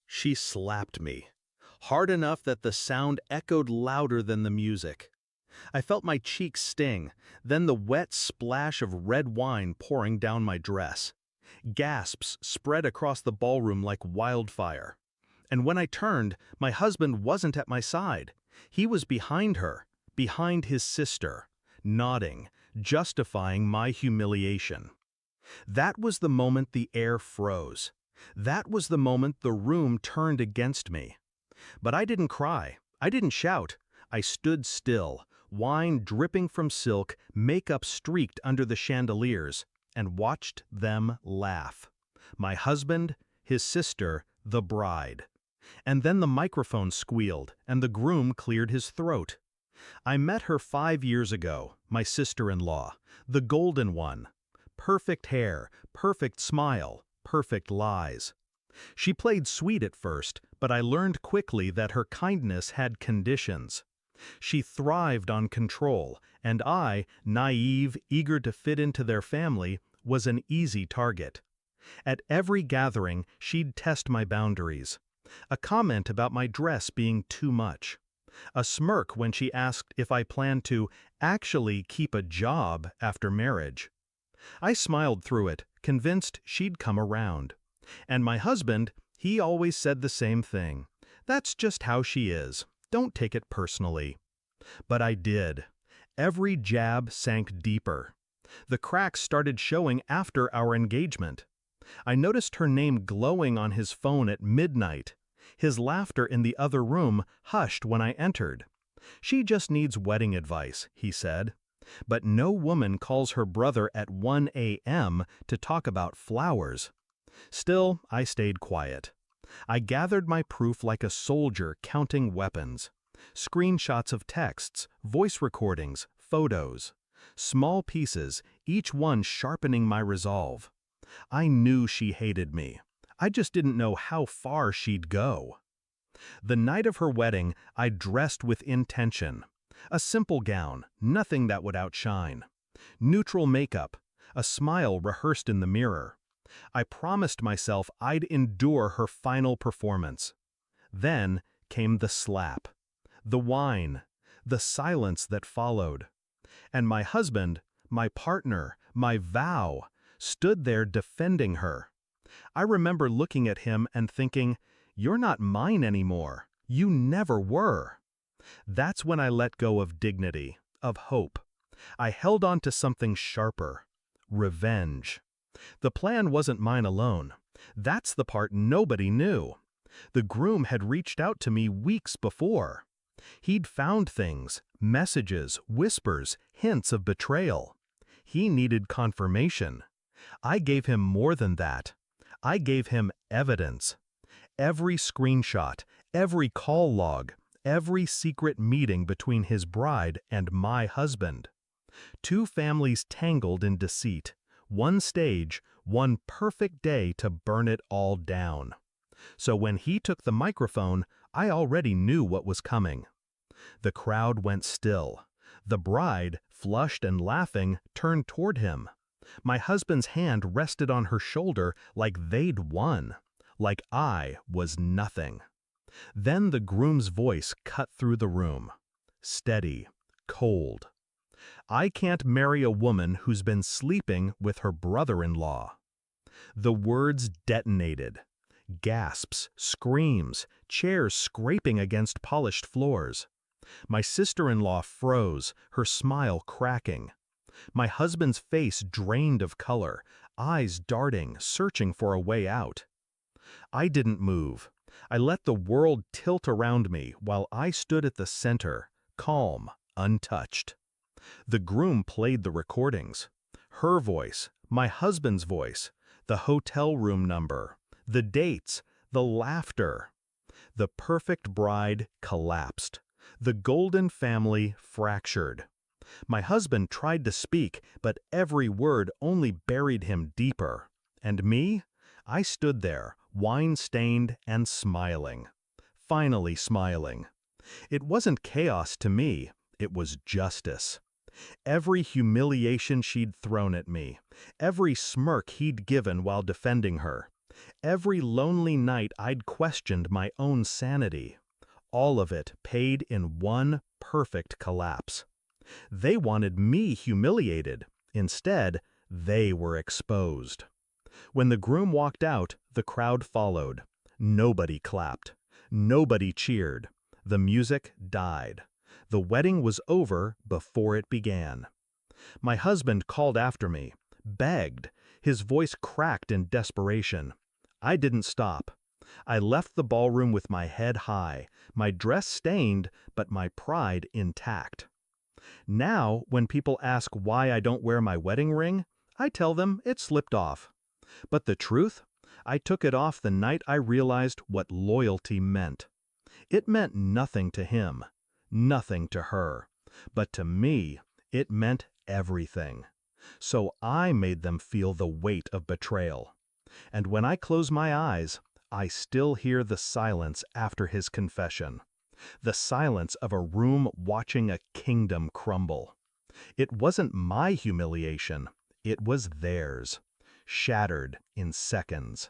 She slapped me, hard enough that the sound echoed louder than the music. I felt my cheeks sting, then the wet splash of red wine pouring down my dress. Gasps spread across the ballroom like wildfire. And when I turned, my husband wasn't at my side. He was behind her, behind his sister, nodding, justifying my humiliation. That was the moment the air froze. That was the moment the room turned against me. But I didn't cry. I didn't shout. I stood still, wine dripping from silk, makeup streaked under the chandeliers, and watched them laugh. My husband, his sister, the bride. And then the microphone squealed, and the groom cleared his throat. I met her 5 years ago, my sister-in-law, the golden one. Perfect hair, perfect smile, perfect lies. She played sweet at first, but I learned quickly that her kindness had conditions. She thrived on control, and I, naive, eager to fit into their family, was an easy target. At every gathering, she'd test my boundaries. A comment about my dress being too much. A smirk when she asked if I planned to actually keep a job after marriage. I smiled through it, convinced she'd come around. And my husband, he always said the same thing. That's just how she is. Don't take it personally. But I did. Every jab sank deeper. The cracks started showing after our engagement. I noticed her name glowing on his phone at midnight. His laughter in the other room hushed when I entered. She just needs wedding advice, he said. But no woman calls her brother at 1 a.m. to talk about flowers. Still, I stayed quiet. I gathered my proof like a soldier counting weapons. Screenshots of texts, voice recordings, photos. Small pieces, each one sharpening my resolve. I knew she hated me. I just didn't know how far she'd go. The night of her wedding, I dressed with intention. A simple gown, nothing that would outshine. Neutral makeup, a smile rehearsed in the mirror. I promised myself I'd endure her final performance. Then came the slap, the whine, the silence that followed. And my husband, my partner, my vow, stood there defending her. I remember looking at him and thinking, "You're not mine anymore. You never were." That's when I let go of dignity, of hope. I held on to something sharper. Revenge. The plan wasn't mine alone. That's the part nobody knew. The groom had reached out to me weeks before. He'd found things, messages, whispers, hints of betrayal. He needed confirmation. I gave him more than that. I gave him evidence. Every screenshot, every call log, every secret meeting between his bride and my husband. Two families tangled in deceit. One stage, one perfect day to burn it all down. So when he took the microphone, I already knew what was coming. The crowd went still. The bride, flushed and laughing, turned toward him. My husband's hand rested on her shoulder like they'd won, like I was nothing. Then the groom's voice cut through the room. Steady, cold. "I can't marry a woman who's been sleeping with her brother-in-law." The words detonated. Gasps, screams, chairs scraping against polished floors. My sister-in-law froze, her smile cracking. My husband's face drained of color, eyes darting, searching for a way out. I didn't move. I let the world tilt around me while I stood at the center, calm, untouched. The groom played the recordings. Her voice, my husband's voice, the hotel room number, the dates, the laughter. The perfect bride collapsed. The golden family fractured. My husband tried to speak, but every word only buried him deeper. And me? I stood there, wine-stained and smiling. Finally smiling. It wasn't chaos to me, it was justice. Every humiliation she'd thrown at me, every smirk he'd given while defending her, Every lonely night I'd questioned my own sanity. All of it paid in one perfect collapse. They wanted me humiliated. Instead, they were exposed. When the groom walked out, the crowd followed. Nobody clapped. Nobody cheered. The music died. The wedding was over before it began. My husband called after me, begged. His voice cracked in desperation. I didn't stop. I left the ballroom with my head high, my dress stained, but my pride intact. Now, when people ask why I don't wear my wedding ring, I tell them it slipped off. But the truth? I took it off the night I realized what loyalty meant. It meant nothing to him, nothing to her, but to me, it meant everything. So I made them feel the weight of betrayal. And when I close my eyes, I still hear the silence after his confession. The silence of a room watching a kingdom crumble. It wasn't my humiliation, it was theirs, shattered in seconds.